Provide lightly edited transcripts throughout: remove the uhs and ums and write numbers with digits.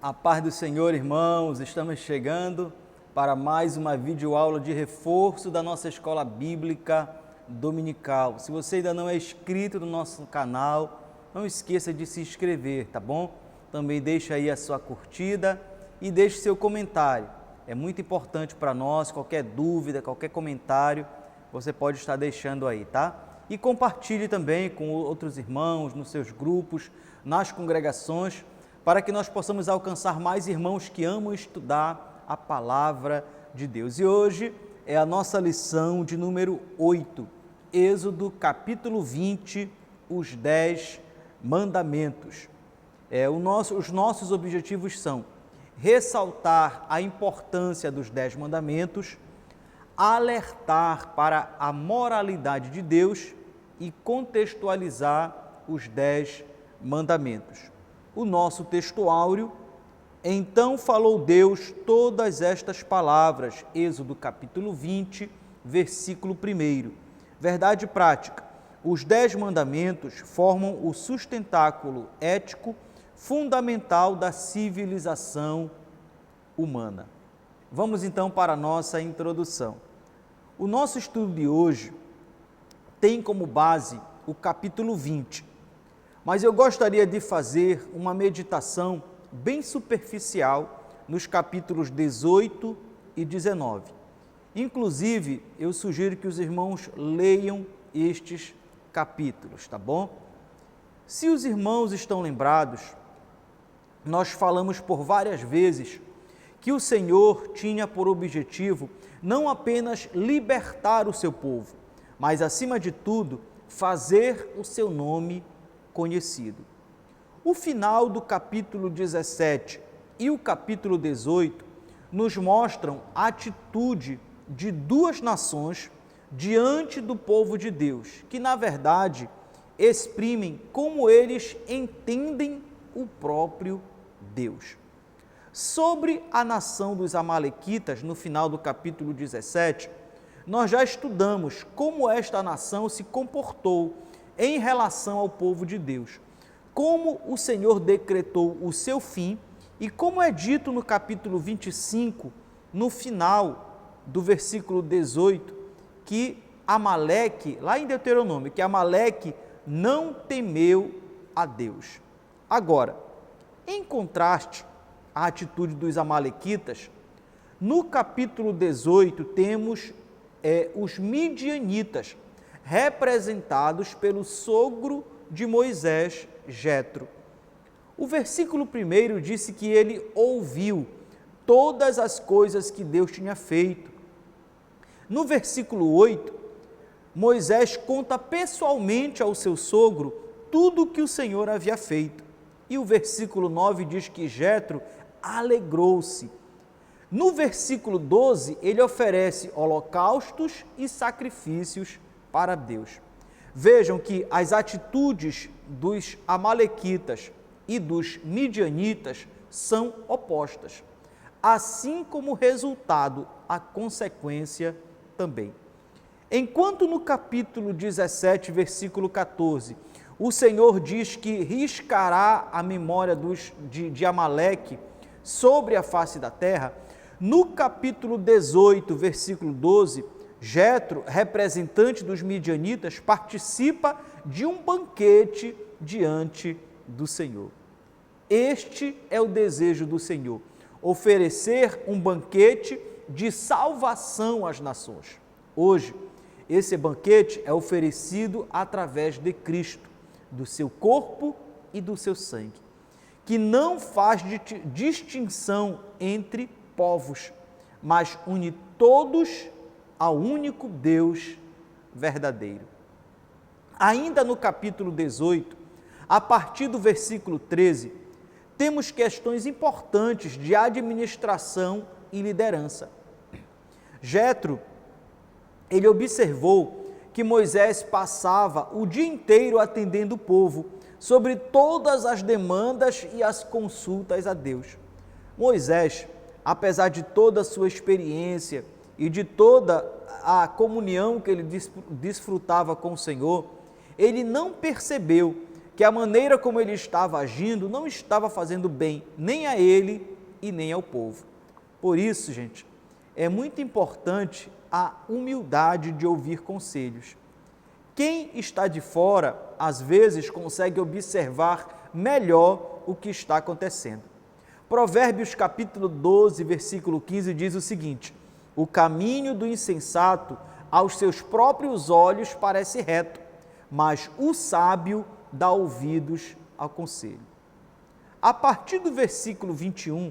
A paz do Senhor, irmãos, estamos chegando para mais uma videoaula de reforço da nossa escola bíblica dominical. Se você ainda não é inscrito no nosso canal, não esqueça de se inscrever, tá bom? Também deixa aí a sua curtida e deixe seu comentário. É muito importante para nós, qualquer dúvida, qualquer comentário, você pode estar deixando aí, tá? E compartilhe também com outros irmãos, nos seus grupos, nas congregações, para que nós possamos alcançar mais irmãos que amam estudar a palavra de Deus. E hoje é a nossa lição de número 8, Êxodo capítulo 20, os 10 mandamentos. Os nossos objetivos são ressaltar a importância dos 10 mandamentos, alertar para a moralidade de Deus e contextualizar os 10 mandamentos. O nosso texto áureo: então falou Deus todas estas palavras, Êxodo capítulo 20, versículo 1. Verdade prática: os 10 mandamentos formam o sustentáculo ético fundamental da civilização humana. Vamos então para a nossa introdução. O nosso estudo de hoje tem como base o capítulo 20, mas eu gostaria de fazer uma meditação bem superficial nos capítulos 18 e 19. Inclusive, eu sugiro que os irmãos leiam estes capítulos, tá bom? Se os irmãos estão lembrados, nós falamos por várias vezes que o Senhor tinha por objetivo não apenas libertar o seu povo, mas, acima de tudo, fazer o seu nome conhecido. O final do capítulo 17 e o capítulo 18 nos mostram a atitude de duas nações diante do povo de Deus, que na verdade exprimem como eles entendem o próprio Deus. Sobre a nação dos Amalequitas, no final do capítulo 17, nós já estudamos como esta nação se comportou em relação ao povo de Deus, como o Senhor decretou o seu fim e como é dito no capítulo 25, no final do versículo 18, que Amaleque, lá em Deuteronômio, que Amaleque não temeu a Deus. Agora, em contraste à atitude dos Amalequitas, no capítulo 18 temos os midianitas, representados pelo sogro de Moisés, Jetro. O versículo 1 disse que ele ouviu todas as coisas que Deus tinha feito. No versículo 8, Moisés conta pessoalmente ao seu sogro tudo o que o Senhor havia feito. E o versículo 9 diz que Jetro alegrou-se. No versículo 12, ele oferece holocaustos e sacrifícios para Deus. Vejam que as atitudes dos amalequitas e dos midianitas são opostas, assim como o resultado, a consequência também. Enquanto no capítulo 17, versículo 14, o Senhor diz que riscará a memória de Amaleque sobre a face da terra, no capítulo 18, versículo 12, Jetro, representante dos midianitas, participa de um banquete diante do Senhor. Este é o desejo do Senhor, oferecer um banquete de salvação às nações. Hoje, esse banquete é oferecido através de Cristo, do seu corpo e do seu sangue, que não faz distinção entre povos, mas une todos ao único Deus verdadeiro. Ainda no capítulo 18, a partir do versículo 13, temos questões importantes de administração e liderança. Jetro, ele observou que Moisés passava o dia inteiro atendendo o povo sobre todas as demandas e as consultas a Deus. Moisés, apesar de toda a sua experiência e de toda a comunhão que ele desfrutava com o Senhor, ele não percebeu que a maneira como ele estava agindo não estava fazendo bem nem a ele e nem ao povo. Por isso, gente, é muito importante a humildade de ouvir conselhos. Quem está de fora, às vezes, consegue observar melhor o que está acontecendo. Provérbios capítulo 12, versículo 15 diz o seguinte: o caminho do insensato aos seus próprios olhos parece reto, mas o sábio dá ouvidos ao conselho. A partir do versículo 21,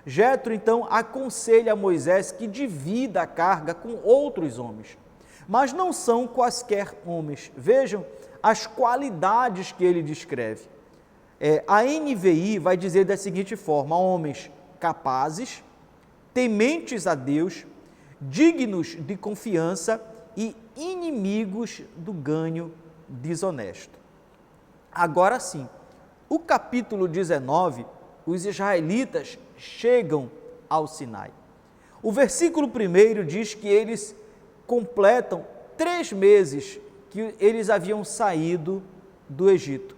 Jetro então aconselha a Moisés que divida a carga com outros homens, mas não são quaisquer homens. Vejam as qualidades que ele descreve. A NVI vai dizer da seguinte forma: homens capazes, tementes a Deus, dignos de confiança e inimigos do ganho desonesto. Agora sim, o capítulo 19, os israelitas chegam ao Sinai. O versículo 1 diz que eles completam 3 meses que eles haviam saído do Egito.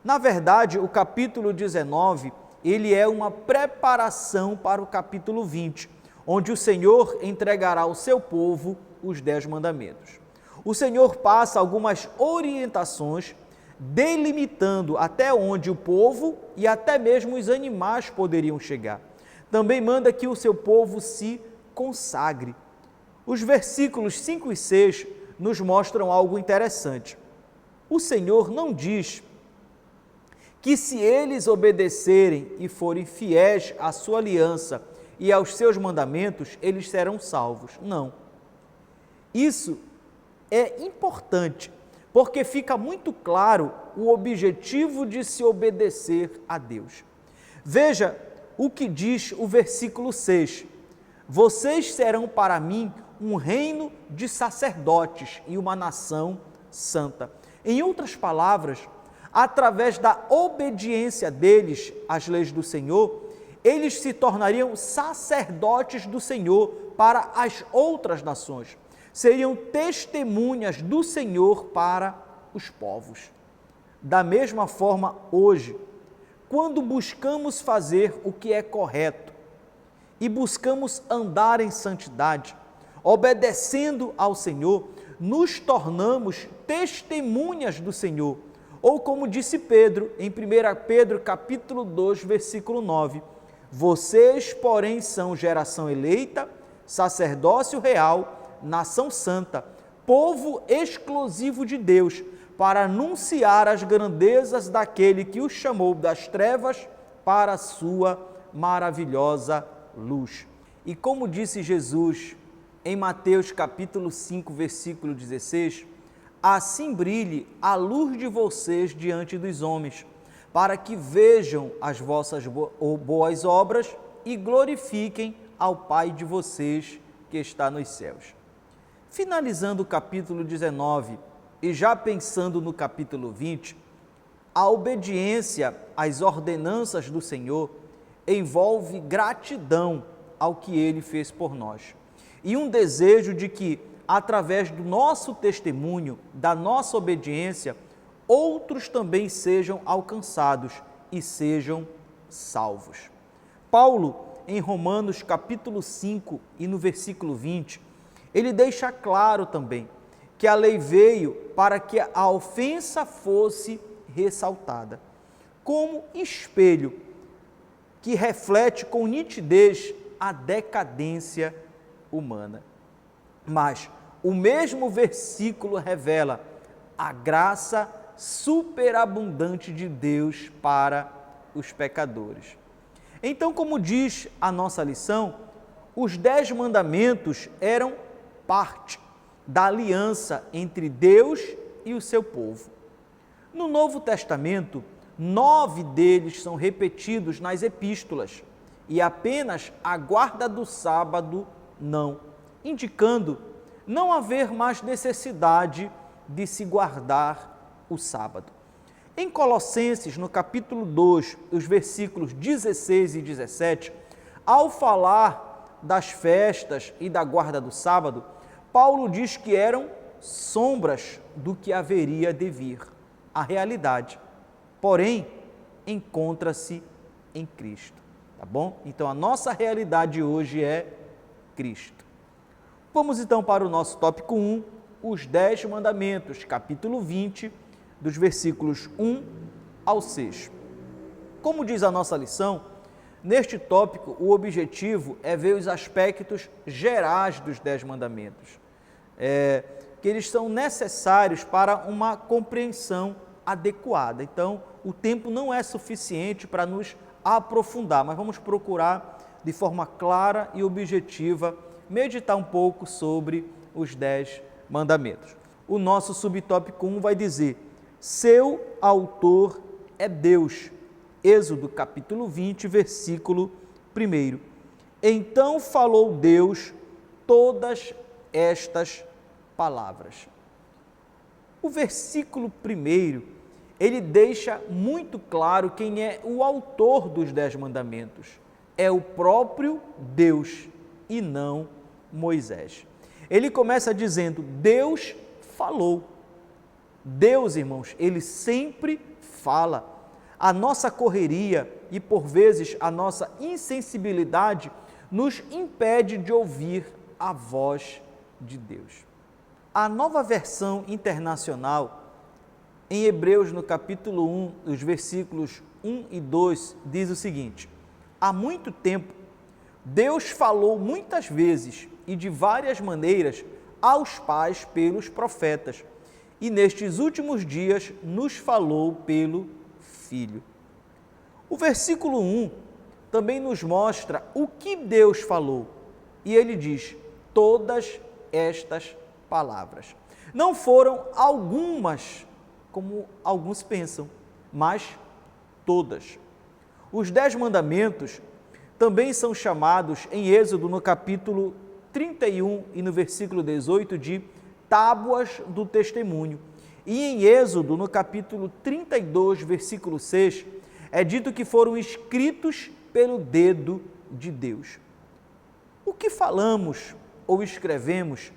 Na verdade, o capítulo 19, ele é uma preparação para o capítulo 20, onde o Senhor entregará ao seu povo os 10 mandamentos. O Senhor passa algumas orientações delimitando até onde o povo e até mesmo os animais poderiam chegar. Também manda que o seu povo se consagre. Os versículos 5 e 6 nos mostram algo interessante. O Senhor não diz que se eles obedecerem e forem fiéis à sua aliança e aos seus mandamentos, eles serão salvos. Não. Isso é importante, porque fica muito claro o objetivo de se obedecer a Deus. Veja o que diz o versículo 6. Vocês serão para mim um reino de sacerdotes e uma nação santa. Em outras palavras, através da obediência deles às leis do Senhor, eles se tornariam sacerdotes do Senhor para as outras nações. Seriam testemunhas do Senhor para os povos. Da mesma forma, hoje, quando buscamos fazer o que é correto e buscamos andar em santidade, obedecendo ao Senhor, nos tornamos testemunhas do Senhor. Ou como disse Pedro, em 1 Pedro capítulo 2, versículo 9, vocês, porém, são geração eleita, sacerdócio real, nação santa, povo exclusivo de Deus, para anunciar as grandezas daquele que os chamou das trevas para a sua maravilhosa luz. E como disse Jesus em Mateus capítulo 5, versículo 16, assim brilhe a luz de vocês diante dos homens, para que vejam as vossas boas obras e glorifiquem ao Pai de vocês que está nos céus. Finalizando o capítulo 19 e já pensando no capítulo 20, a obediência às ordenanças do Senhor envolve gratidão ao que Ele fez por nós e um desejo de que, através do nosso testemunho, da nossa obediência, outros também sejam alcançados e sejam salvos. Paulo, em Romanos capítulo 5 e no versículo 20, ele deixa claro também que a lei veio para que a ofensa fosse ressaltada, como espelho que reflete com nitidez a decadência humana. Mas o mesmo versículo revela a graça superabundante de Deus para os pecadores. Então, como diz a nossa lição, os 10 mandamentos eram parte da aliança entre Deus e o seu povo. No Novo Testamento, 9 deles são repetidos nas epístolas e apenas a guarda do sábado não, indicando não haver mais necessidade de se guardar o sábado. Em Colossenses, no capítulo 2, os versículos 16 e 17, ao falar das festas e da guarda do sábado, Paulo diz que eram sombras do que haveria de vir. a realidade, porém encontra-se em Cristo, tá bom? Então a nossa realidade hoje é Cristo. Vamos então para o nosso tópico 1, os 10 mandamentos, capítulo 20, dos versículos 1 ao 6. Como diz a nossa lição, neste tópico o objetivo é ver os aspectos gerais dos 10 mandamentos, que eles são necessários para uma compreensão adequada. Então, o tempo não é suficiente para nos aprofundar, mas vamos procurar de forma clara e objetiva meditar um pouco sobre os 10 mandamentos. O nosso subtópico 1 vai dizer: seu autor é Deus. Êxodo capítulo 20, versículo 1. Então falou Deus todas estas palavras. O versículo 1, ele deixa muito claro quem é o autor dos 10 mandamentos. É o próprio Deus e não Moisés. Ele começa dizendo: Deus falou. Deus, irmãos, ele sempre fala. A nossa correria e, por vezes, a nossa insensibilidade nos impede de ouvir a voz de Deus. A Nova Versão Internacional, em Hebreus, no capítulo 1, os versículos 1 e 2, diz o seguinte: há muito tempo, Deus falou muitas vezes e de várias maneiras aos pais pelos profetas, e nestes últimos dias nos falou pelo Filho. O versículo 1 também nos mostra o que Deus falou, e ele diz: todas estas palavras. Não foram algumas, como alguns pensam, mas todas. Os 10 mandamentos também são chamados em Êxodo, no capítulo 31 e no versículo 18, de tábuas do testemunho. E em Êxodo, no capítulo 32, versículo 6, é dito que foram escritos pelo dedo de Deus. O que falamos ou escrevemos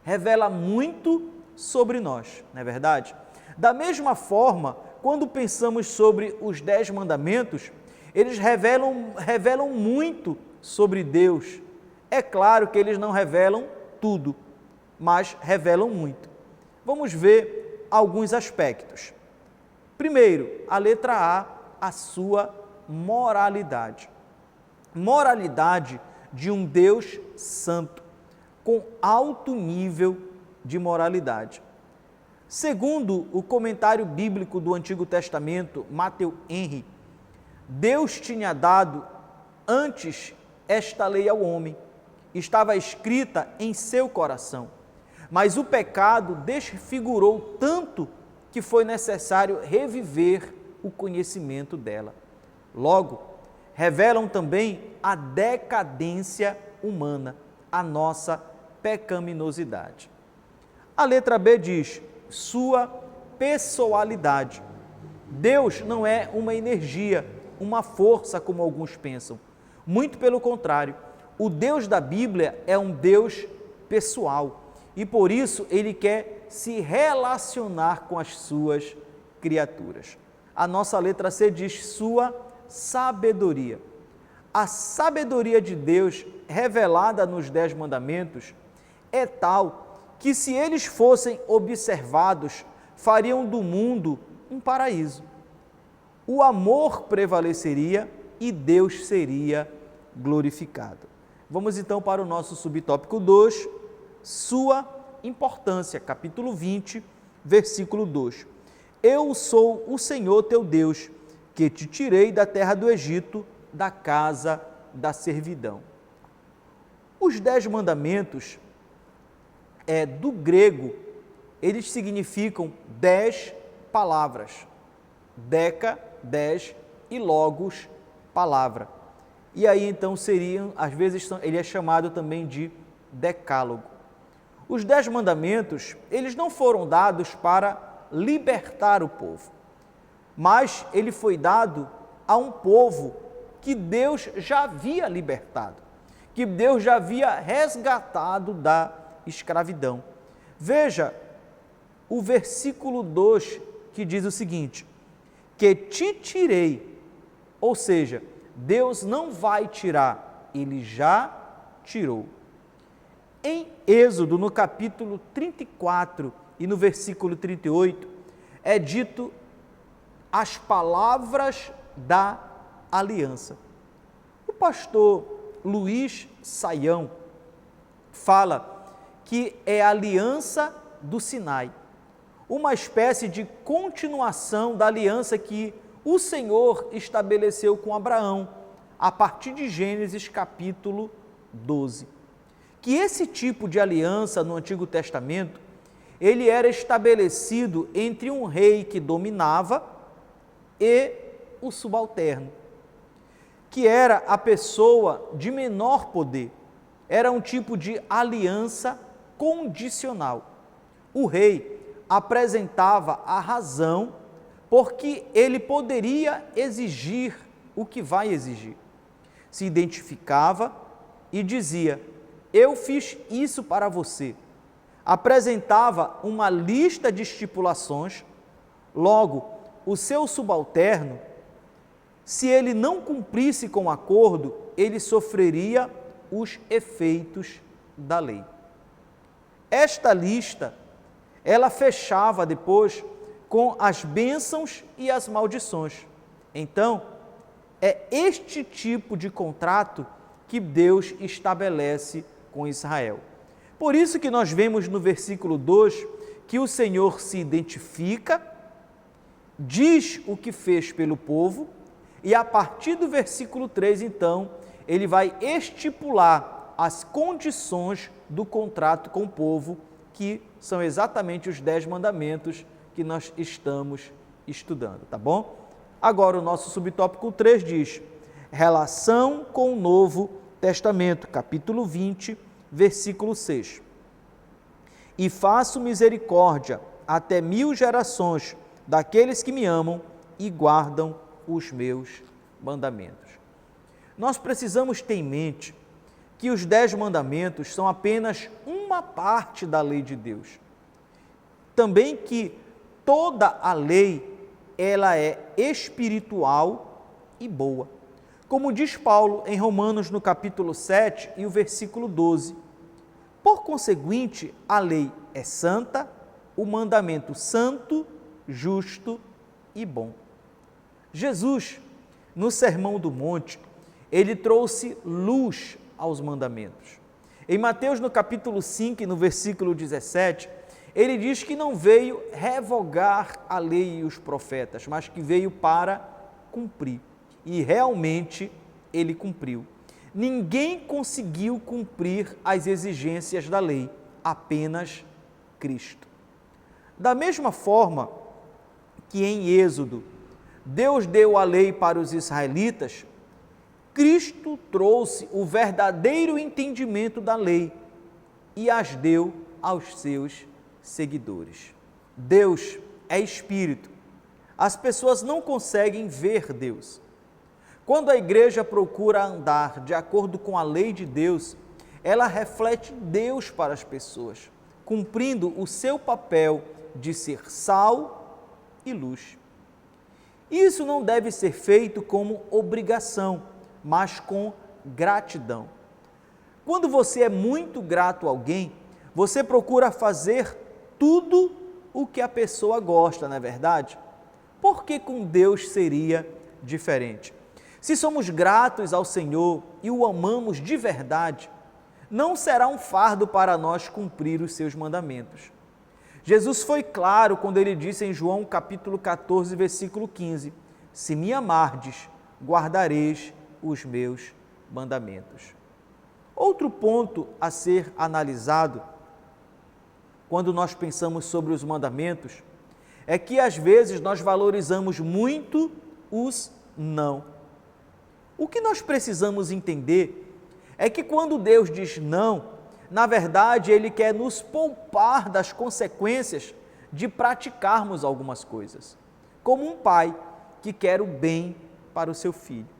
revela muito sobre nós, não é verdade? Da mesma forma, quando pensamos sobre os 10 mandamentos, eles revelam muito sobre Deus. É claro que eles não revelam tudo, mas revelam muito. Vamos ver alguns aspectos. Primeiro, a letra A sua moralidade. Moralidade de um Deus santo, com alto nível de moralidade. Segundo o comentário bíblico do Antigo Testamento, Matthew Henry, Deus tinha dado antes esta lei ao homem, estava escrita em seu coração, mas o pecado desfigurou tanto que foi necessário reviver o conhecimento dela. Logo, revelam também a decadência humana, a nossa pecaminosidade. A letra B diz: sua pessoalidade. Deus não é uma energia, uma força como alguns pensam. Muito pelo contrário, o Deus da Bíblia é um Deus pessoal e por isso ele quer se relacionar com as suas criaturas. A nossa letra C diz sua sabedoria. A sabedoria de Deus revelada nos 10 mandamentos é tal que, se eles fossem observados, fariam do mundo um paraíso. O amor prevaleceria e Deus seria glorificado. Vamos então para o nosso subtópico 2, sua importância, capítulo 20, versículo 2. Eu sou o Senhor teu Deus, que te tirei da terra do Egito, da casa da servidão. Os 10 mandamentos, do grego, eles significam 10 palavras. Deca, 10 e logos, palavra. E aí então seriam, às vezes ele é chamado também de decálogo. Os 10 mandamentos, eles não foram dados para libertar o povo, mas ele foi dado a um povo que Deus já havia libertado, que Deus já havia resgatado da escravidão. Veja o versículo 2, que diz o seguinte: que te tirei, ou seja, Deus não vai tirar, Ele já tirou. Em Êxodo, no capítulo 34 e no versículo 38, é dito as palavras da aliança. O pastor Luiz Saião fala que é a aliança do Sinai, uma espécie de continuação da aliança que o Senhor estabeleceu com Abraão, a partir de Gênesis capítulo 12. Que esse tipo de aliança no Antigo Testamento, ele era estabelecido entre um rei que dominava e o subalterno, que era a pessoa de menor poder. Era um tipo de aliança condicional. O rei apresentava a razão porque ele poderia exigir o que vai exigir. Se identificava e dizia: eu fiz isso para você. Apresentava uma lista de estipulações, logo, o seu subalterno, se ele não cumprisse com o acordo, ele sofreria os efeitos da lei. Esta lista, ela fechava depois com as bênçãos e as maldições. Então, é este tipo de contrato que Deus estabelece com Israel. Por isso que nós vemos no versículo 2 que o Senhor se identifica, diz o que fez pelo povo, e a partir do versículo 3, então, ele vai estipular as condições do contrato com o povo, que são exatamente os 10 mandamentos que nós estamos estudando, tá bom? Agora o nosso subtópico 3 diz: relação com o Novo Testamento, capítulo 20, versículo 6. E faço misericórdia até 1000 gerações daqueles que me amam e guardam os meus mandamentos. Nós precisamos ter em mente que os 10 mandamentos são apenas uma parte da lei de Deus. Também que toda a lei, ela é espiritual e boa. Como diz Paulo em Romanos no capítulo 7 e o versículo 12. Por conseguinte, a lei é santa, o mandamento santo, justo e bom. Jesus, no Sermão do Monte, ele trouxe luz aos mandamentos. Em Mateus, no capítulo 5, no versículo 17, ele diz que não veio revogar a lei e os profetas, mas que veio para cumprir. E realmente ele cumpriu. Ninguém conseguiu cumprir as exigências da lei, apenas Cristo. Da mesma forma que em Êxodo, Deus deu a lei para os israelitas, Cristo trouxe o verdadeiro entendimento da lei e as deu aos seus seguidores. Deus é Espírito. As pessoas não conseguem ver Deus. Quando a igreja procura andar de acordo com a lei de Deus, ela reflete Deus para as pessoas, cumprindo o seu papel de ser sal e luz. Isso não deve ser feito como obrigação, mas com gratidão. Quando você é muito grato a alguém, você procura fazer tudo o que a pessoa gosta, não é verdade? Por que com Deus seria diferente? Se somos gratos ao Senhor e o amamos de verdade, não será um fardo para nós cumprir os seus mandamentos. Jesus foi claro quando ele disse em João capítulo 14, versículo 15, se me amardes, guardareis os meus mandamentos. Outro ponto a ser analisado, quando nós pensamos sobre os mandamentos, é que às vezes nós valorizamos muito os não. O que nós precisamos entender é que quando Deus diz não, na verdade, Ele quer nos poupar das consequências de praticarmos algumas coisas, como um pai que quer o bem para o seu filho.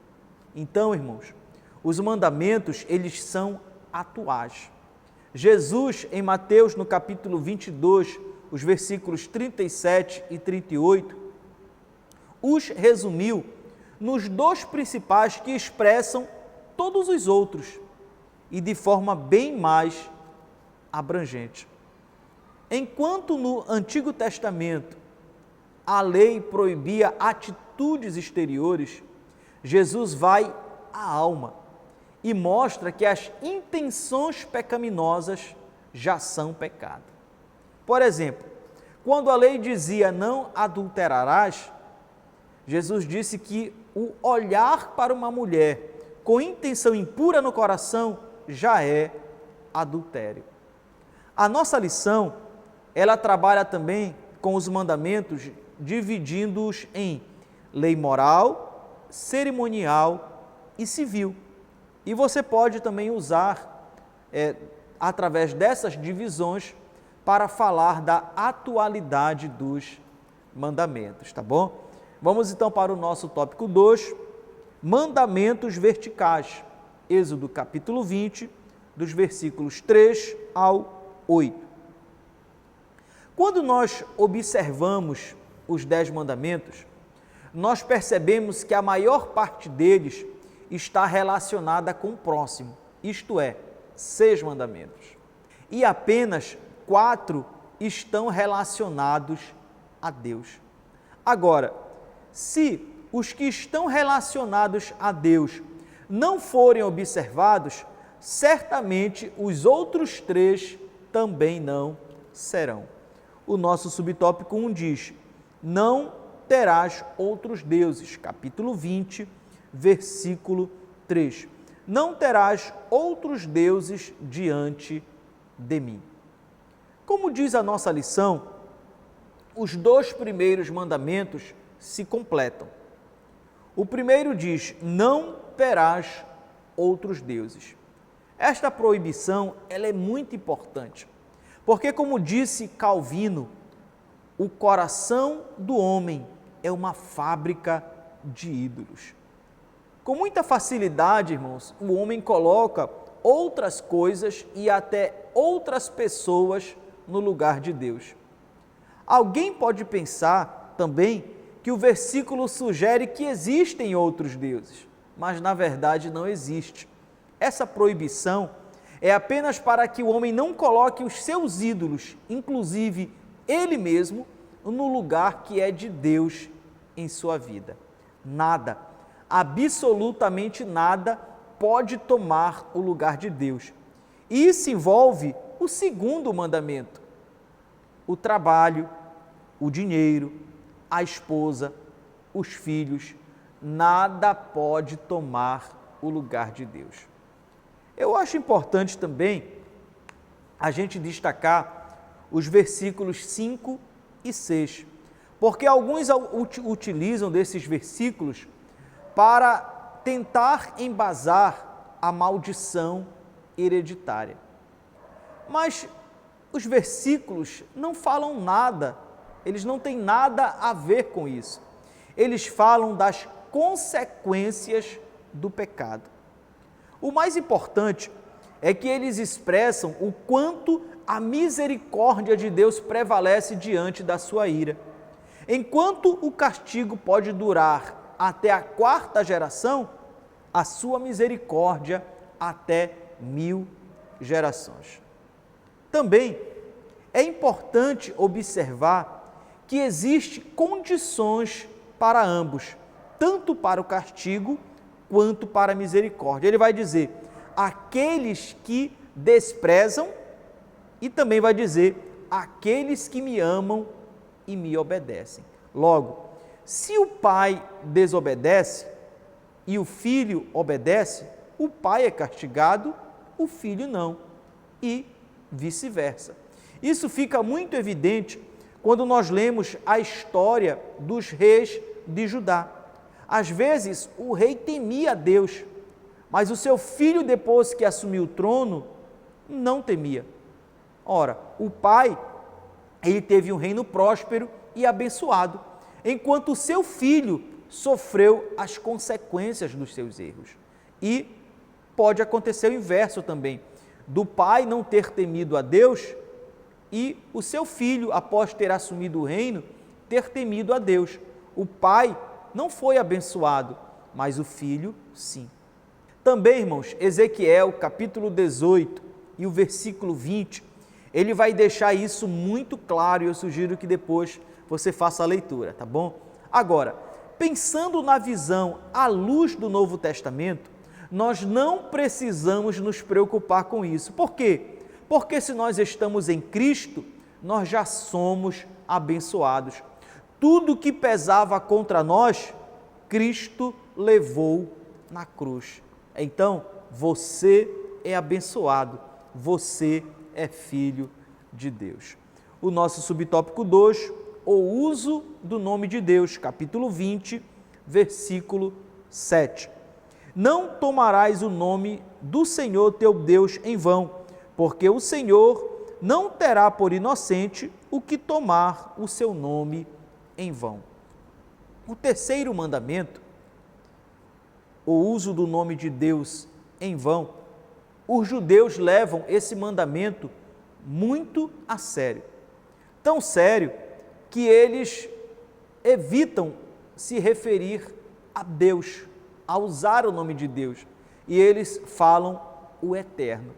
Então, irmãos, os mandamentos, eles são atuais. Jesus, em Mateus, no capítulo 22, os versículos 37 e 38, os resumiu nos dois principais que expressam todos os outros e de forma bem mais abrangente. Enquanto no Antigo Testamento a lei proibia atitudes exteriores, Jesus vai à alma e mostra que as intenções pecaminosas já são pecado. Por exemplo, quando a lei dizia não adulterarás, Jesus disse que o olhar para uma mulher com intenção impura no coração já é adultério. A nossa lição, ela trabalha também com os mandamentos, dividindo-os em lei moral, cerimonial e civil. E você pode também usar, através dessas divisões, para falar da atualidade dos mandamentos, tá bom? Vamos então para o nosso tópico 2, mandamentos verticais. Êxodo capítulo 20, dos versículos 3 ao 8. Quando nós observamos os 10 mandamentos, nós percebemos que a maior parte deles está relacionada com o próximo, isto é, 6 mandamentos. E apenas 4 estão relacionados a Deus. Agora, se os que estão relacionados a Deus não forem observados, certamente os outros 3 também não serão. O nosso subtópico 1 diz: não terás outros deuses, capítulo 20, versículo 3. Não terás outros deuses diante de mim. Como diz a nossa lição, os 2 primeiros mandamentos se completam. O primeiro diz: não terás outros deuses. Esta proibição, ela é muito importante, porque, como disse Calvino, o coração do homem é uma fábrica de ídolos. Com muita facilidade, irmãos, o homem coloca outras coisas e até outras pessoas no lugar de Deus. Alguém pode pensar também que o versículo sugere que existem outros deuses, mas na verdade não existe. Essa proibição é apenas para que o homem não coloque os seus ídolos, inclusive ele mesmo, no lugar que é de Deus em sua vida. Nada, absolutamente nada, pode tomar o lugar de Deus. E isso envolve o segundo mandamento: o trabalho, o dinheiro, a esposa, os filhos. Nada pode tomar o lugar de Deus. Eu acho importante também a gente destacar os versículos 5 e 6, porque alguns utilizam desses versículos para tentar embasar a maldição hereditária. Mas os versículos não falam nada, eles não têm nada a ver com isso. Eles falam das consequências do pecado. O mais importante é que eles expressam o quanto a misericórdia de Deus prevalece diante da sua ira. Enquanto o castigo pode durar até a 4ª geração, a sua misericórdia até 1000 gerações. Também é importante observar que existem condições para ambos, tanto para o castigo quanto para a misericórdia. Ele vai dizer: aqueles que desprezam, e também vai dizer: aqueles que me amam e me obedecem. Logo, se o pai desobedece e o filho obedece, o pai é castigado, o filho não, e vice-versa. Isso fica muito evidente quando nós lemos a história dos reis de Judá. Às vezes, o rei temia a Deus, mas o seu filho, depois que assumiu o trono, não temia. Ora, o pai, ele teve um reino próspero e abençoado, enquanto o seu filho sofreu as consequências dos seus erros. E pode acontecer o inverso também, do pai não ter temido a Deus e o seu filho, após ter assumido o reino, ter temido a Deus. O pai não foi abençoado, mas o filho sim. Também, irmãos, Ezequiel, capítulo 18 e o versículo 20, ele vai deixar isso muito claro e eu sugiro que depois você faça a leitura, tá bom? Agora, pensando na visão à luz do Novo Testamento, nós não precisamos nos preocupar com isso. Por quê? Porque se nós estamos em Cristo, nós já somos abençoados. Tudo que pesava contra nós, Cristo levou na cruz. Então, você é abençoado, você é filho de Deus. O nosso subtópico 2, o uso do nome de Deus, capítulo 20, versículo 7. Não tomarás o nome do Senhor teu Deus em vão, porque o Senhor não terá por inocente o que tomar o seu nome em vão. O terceiro mandamento, o uso do nome de Deus em vão, os judeus levam esse mandamento muito a sério. Tão sério que eles evitam se referir a Deus, a usar o nome de Deus, e eles falam o Eterno.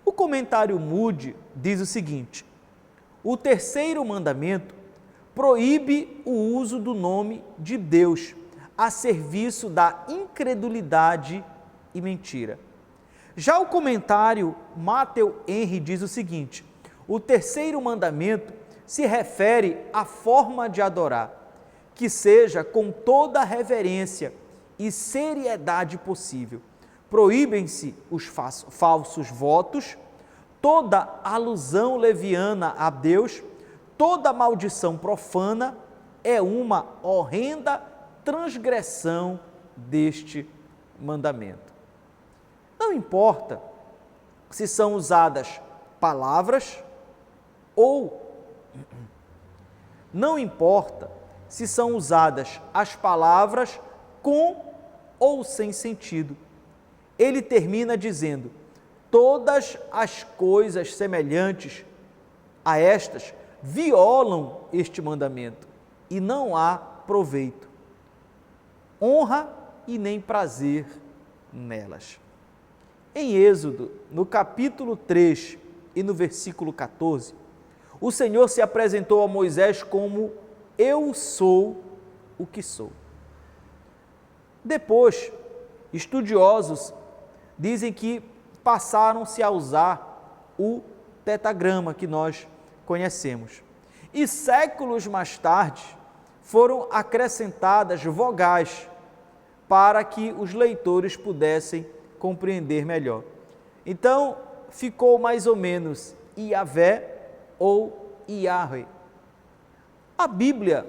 O comentário Moody diz o seguinte: o terceiro mandamento proíbe o uso do nome de Deus a serviço da incredulidade e mentira. Já o comentário Matthew Henry diz o seguinte: o terceiro mandamento se refere à forma de adorar, que seja com toda a reverência e seriedade possível. Proíbem-se os falsos votos, toda alusão leviana a Deus, toda maldição profana é uma horrenda transgressão deste mandamento. Não importa se são usadas palavras ou não importa se são usadas as palavras com ou sem sentido. Ele termina dizendo: todas as coisas semelhantes a estas violam este mandamento e não há proveito, honra e nem prazer nelas. Em Êxodo, no capítulo 3 e no versículo 14, o Senhor se apresentou a Moisés como eu sou o que sou. Depois, estudiosos dizem que passaram-se a usar o tetagrama que nós conhecemos. E séculos mais tarde foram acrescentadas vogais para que os leitores pudessem compreender melhor. Então, ficou mais ou menos Iavé ou Iahve. A Bíblia,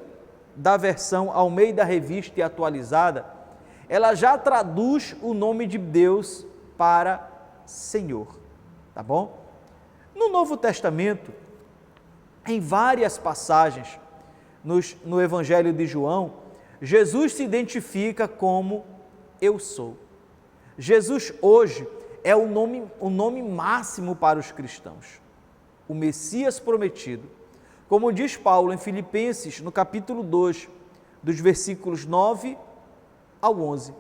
da versão Almeida Revista e Atualizada, ela já traduz o nome de Deus para Senhor, tá bom? No Novo Testamento, em várias passagens, no Evangelho de João, Jesus se identifica como eu sou. Jesus hoje é o nome máximo para os cristãos, o Messias prometido. Como diz Paulo em Filipenses, no capítulo 2, dos versículos 9 ao 11,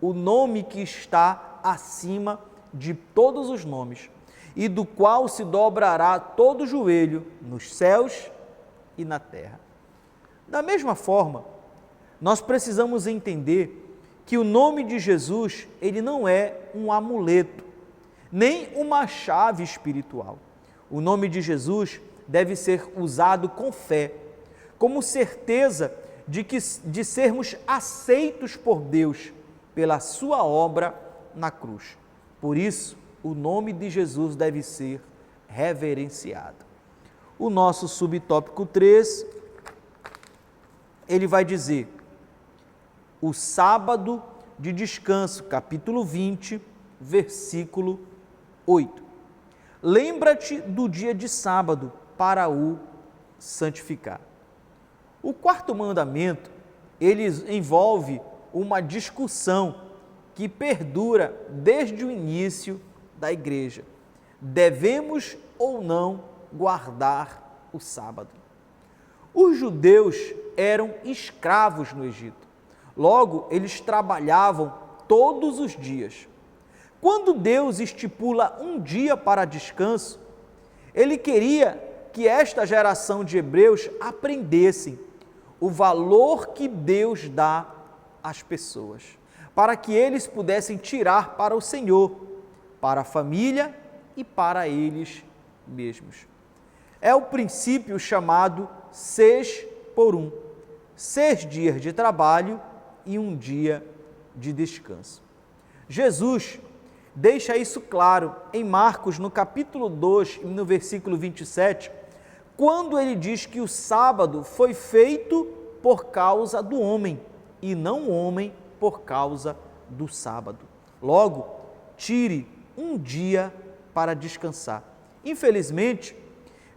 o nome que está acima de todos os nomes, e do qual se dobrará todo o joelho nos céus e na terra. Da mesma forma, nós precisamos entender que o nome de Jesus, ele não é um amuleto, nem uma chave espiritual. O nome de Jesus deve ser usado com fé, como certeza de sermos aceitos por Deus pela sua obra na cruz. Por isso, o nome de Jesus deve ser reverenciado. O nosso subtópico 3, ele vai dizer: o sábado de descanso, capítulo 20, versículo 8. Lembra-te do dia de sábado para o santificar. O quarto mandamento, ele envolve uma discussão que perdura desde o início da igreja. Devemos ou não guardar o sábado. Os judeus eram escravos no Egito. Logo, eles trabalhavam todos os dias. Quando Deus estipula um dia para descanso, Ele queria que esta geração de hebreus aprendessem o valor que Deus dá às pessoas, para que eles pudessem tirar para o Senhor, para a família e para eles mesmos. É o princípio chamado 6 por 1, 6 dias de trabalho e um dia de descanso. Jesus deixa isso claro em Marcos, no capítulo 2, no versículo 27, quando ele diz que o sábado foi feito por causa do homem, e não o homem por causa do sábado. Logo, tire um dia para descansar. Infelizmente,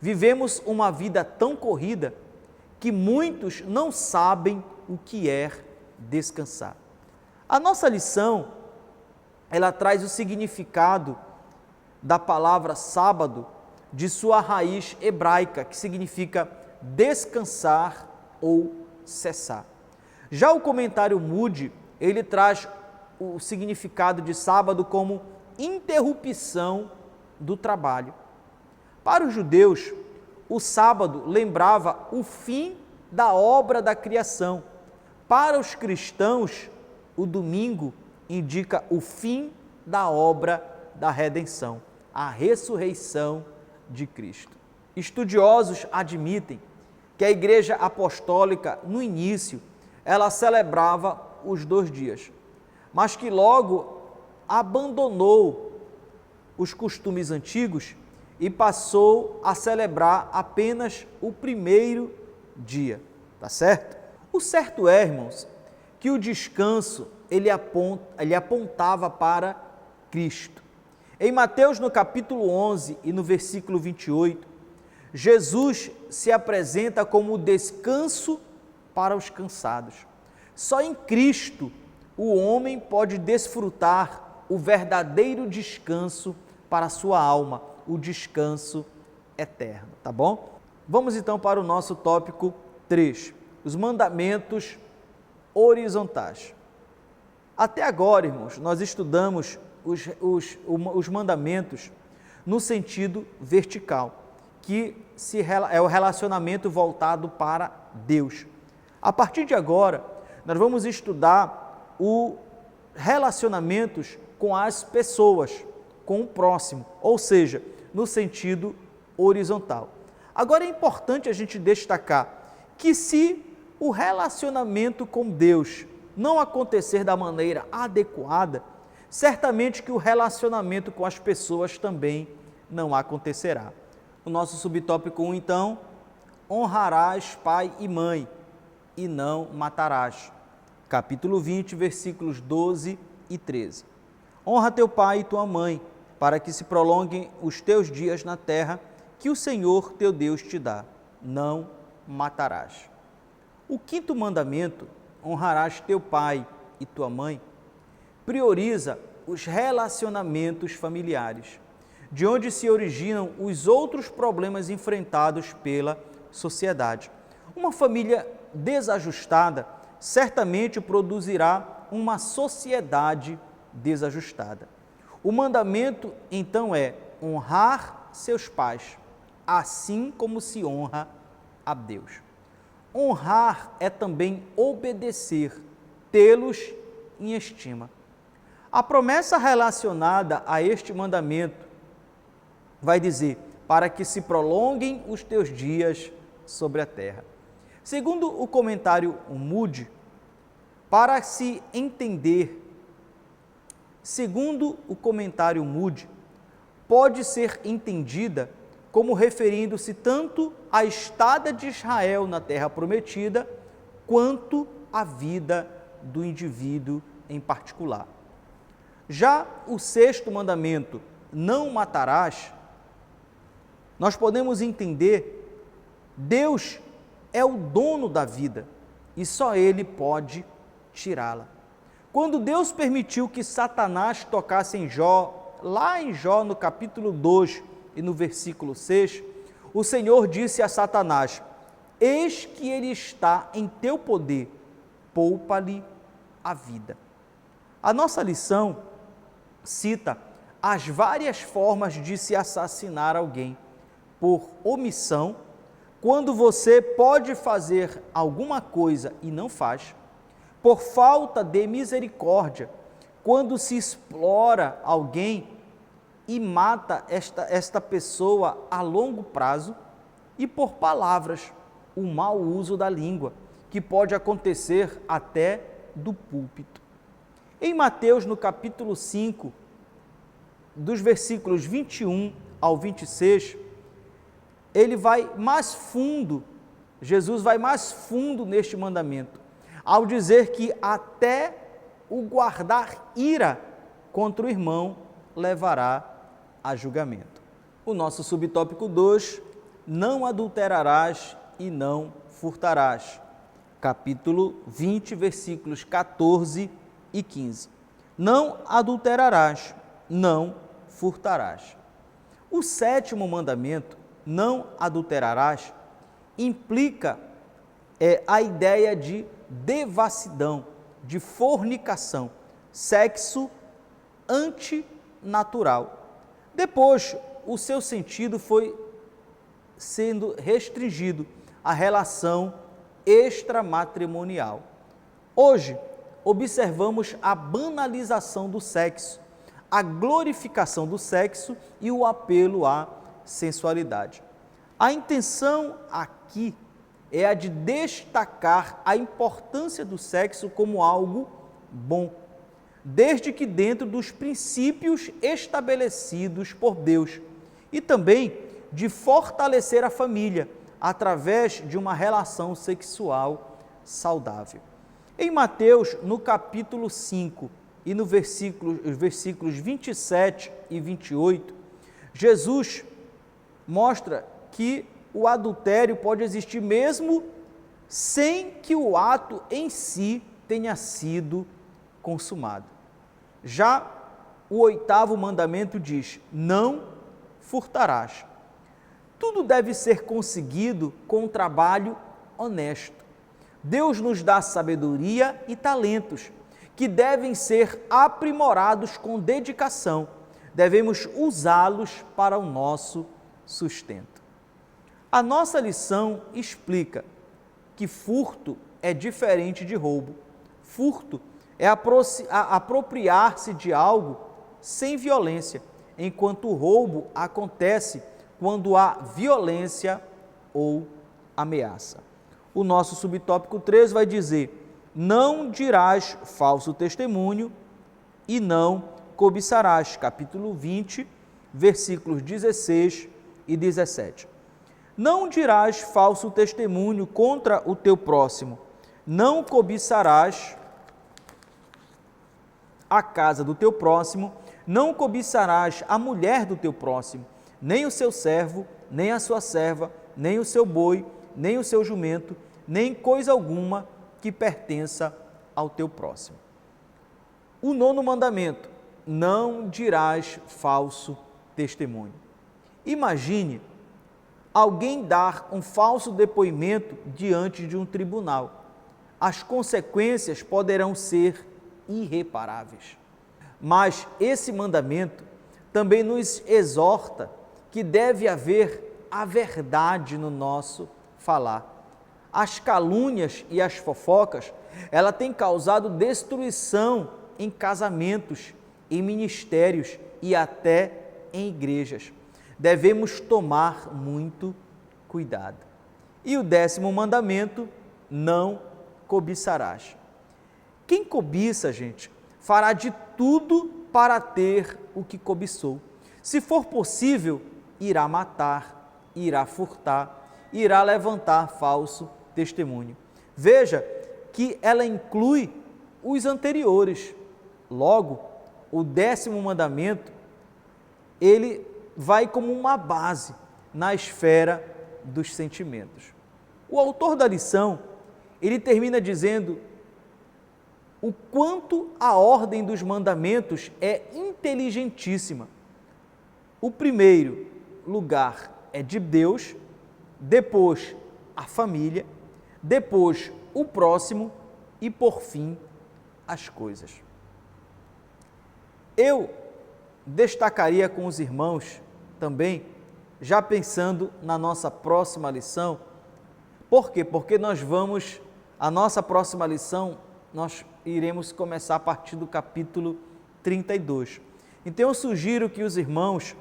vivemos uma vida tão corrida que muitos não sabem o que é descansar. A nossa lição, ela traz o significado da palavra sábado de sua raiz hebraica, que significa descansar ou cessar. Já o comentário Moody, ele traz o significado de sábado como interrupção do trabalho. Para os judeus, o sábado lembrava o fim da obra da criação. Para os cristãos, o domingo indica o fim da obra da redenção, a ressurreição de Cristo. Estudiosos admitem que a Igreja Apostólica, no início, ela celebrava os 2 dias, mas que logo abandonou os costumes antigos e passou a celebrar apenas o 1º dia, tá certo? O certo é, irmãos, que o descanso ele apontava para Cristo. Em Mateus, no capítulo 11 e no versículo 28, Jesus se apresenta como o descanso para os cansados. Só em Cristo o homem pode desfrutar o verdadeiro descanso para a sua alma, o descanso eterno, tá bom? Vamos então para o nosso tópico 3, os mandamentos horizontais. Até agora, irmãos, nós estudamos os mandamentos no sentido vertical, que é o relacionamento voltado para Deus. A partir de agora, nós vamos estudar os relacionamentos com as pessoas, com o próximo, ou seja, no sentido horizontal. Agora é importante a gente destacar que se o relacionamento com Deus não acontecer da maneira adequada, certamente que o relacionamento com as pessoas também não acontecerá. O nosso subtópico 1, então, honrarás pai e mãe e não matarás. Capítulo 20, versículos 12 e 13. Honra teu pai e tua mãe, para que se prolonguem os teus dias na terra que o Senhor teu Deus te dá. Não matarás. O 5º mandamento, honrarás teu pai e tua mãe, prioriza os relacionamentos familiares, de onde se originam os outros problemas enfrentados pela sociedade. Uma família desajustada certamente produzirá uma sociedade desajustada. O mandamento, então, é honrar seus pais, assim como se honra a Deus. Honrar é também obedecer, tê-los em estima. A promessa relacionada a este mandamento vai dizer, para que se prolonguem os teus dias sobre a terra. Segundo o comentário Moody, para se entender, segundo o comentário Moody, pode ser entendida como referindo-se tanto à estada de Israel na terra prometida, quanto à vida do indivíduo em particular. Já o 6º mandamento, não matarás, nós podemos entender, Deus é o dono da vida e só Ele pode tirá-la. Quando Deus permitiu que Satanás tocasse em Jó, lá em Jó no capítulo 2 e no versículo 6, o Senhor disse a Satanás: eis que ele está em teu poder, poupa-lhe a vida. A nossa lição cita as várias formas de se assassinar alguém por omissão, quando você pode fazer alguma coisa e não faz, por falta de misericórdia, quando se explora alguém e mata esta pessoa a longo prazo, e por palavras, o mau uso da língua, que pode acontecer até do púlpito. Em Mateus, no capítulo 5, dos versículos 21 ao 26, ele vai mais fundo, Jesus vai mais fundo neste mandamento, ao dizer que até o guardar ira contra o irmão levará a julgamento. O nosso subtópico 2, não adulterarás e não furtarás. Capítulo 20, versículos 14 e 15. Não adulterarás, não furtarás. O sétimo mandamento, não adulterarás, implica a ideia de devassidão, de fornicação, sexo antinatural. Depois, o seu sentido foi sendo restringido à relação extramatrimonial. Hoje, observamos a banalização do sexo, a glorificação do sexo e o apelo à sensualidade. A intenção aqui é a de destacar a importância do sexo como algo bom, desde que dentro dos princípios estabelecidos por Deus, e também de fortalecer a família através de uma relação sexual saudável. Em Mateus, no capítulo 5 e no versículos 27 e 28, Jesus mostra que o adultério pode existir mesmo sem que o ato em si tenha sido consumado. Já o oitavo mandamento diz: não furtarás. Tudo deve ser conseguido com um trabalho honesto. Deus nos dá sabedoria e talentos que devem ser aprimorados com dedicação. Devemos usá-los para o nosso sustento. A nossa lição explica que furto é diferente de roubo. Furto é apropriar-se de algo sem violência, enquanto o roubo acontece quando há violência ou ameaça. O nosso subtópico 3 vai dizer: não dirás falso testemunho e não cobiçarás. Capítulo 20, versículos 16 e 17. Não dirás falso testemunho contra o teu próximo, não cobiçarás a casa do teu próximo, não cobiçarás a mulher do teu próximo, nem o seu servo, nem a sua serva, nem o seu boi, nem o seu jumento, nem coisa alguma que pertença ao teu próximo. O nono mandamento: não dirás falso testemunho. Imagine alguém dar um falso depoimento diante de um tribunal. As consequências poderão ser irreparáveis. Mas esse mandamento também nos exorta que deve haver a verdade no nosso falar. As calúnias e as fofocas, ela tem causado destruição em casamentos, em ministérios e até em igrejas. Devemos tomar muito cuidado. E o 10º mandamento: não cobiçarás. Quem cobiça, gente, fará de tudo para ter o que cobiçou. Se for possível, irá matar, irá furtar, irá levantar falso testemunho. Veja que ela inclui os anteriores. Logo, o 10º mandamento, ele vai como uma base na esfera dos sentimentos. O autor da lição, ele termina dizendo o quanto a ordem dos mandamentos é inteligentíssima. O primeiro lugar é de Deus, depois a família, depois o próximo e, por fim, as coisas. Eu destacaria com os irmãos também, já pensando na nossa próxima lição. Por quê? Porque a nossa próxima lição, nós iremos começar a partir do capítulo 32. Então eu sugiro que os irmãos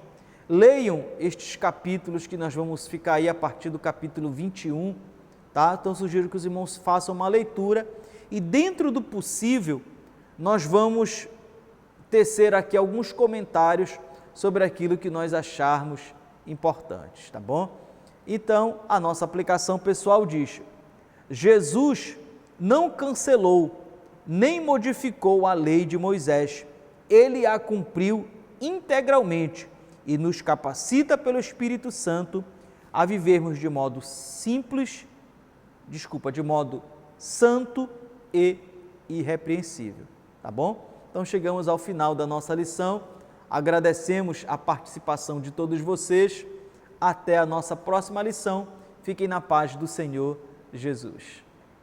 leiam estes capítulos que nós vamos ficar aí a partir do capítulo 21, tá? Então eu sugiro que os irmãos façam uma leitura e, dentro do possível, nós vamos tecer aqui alguns comentários sobre aquilo que nós acharmos importantes, tá bom? Então, a nossa aplicação pessoal diz: Jesus não cancelou nem modificou a lei de Moisés, ele a cumpriu integralmente e nos capacita pelo Espírito Santo a vivermos de modo de modo santo e irrepreensível, tá bom? Então chegamos ao final da nossa lição, agradecemos a participação de todos vocês, até a nossa próxima lição, fiquem na paz do Senhor Jesus.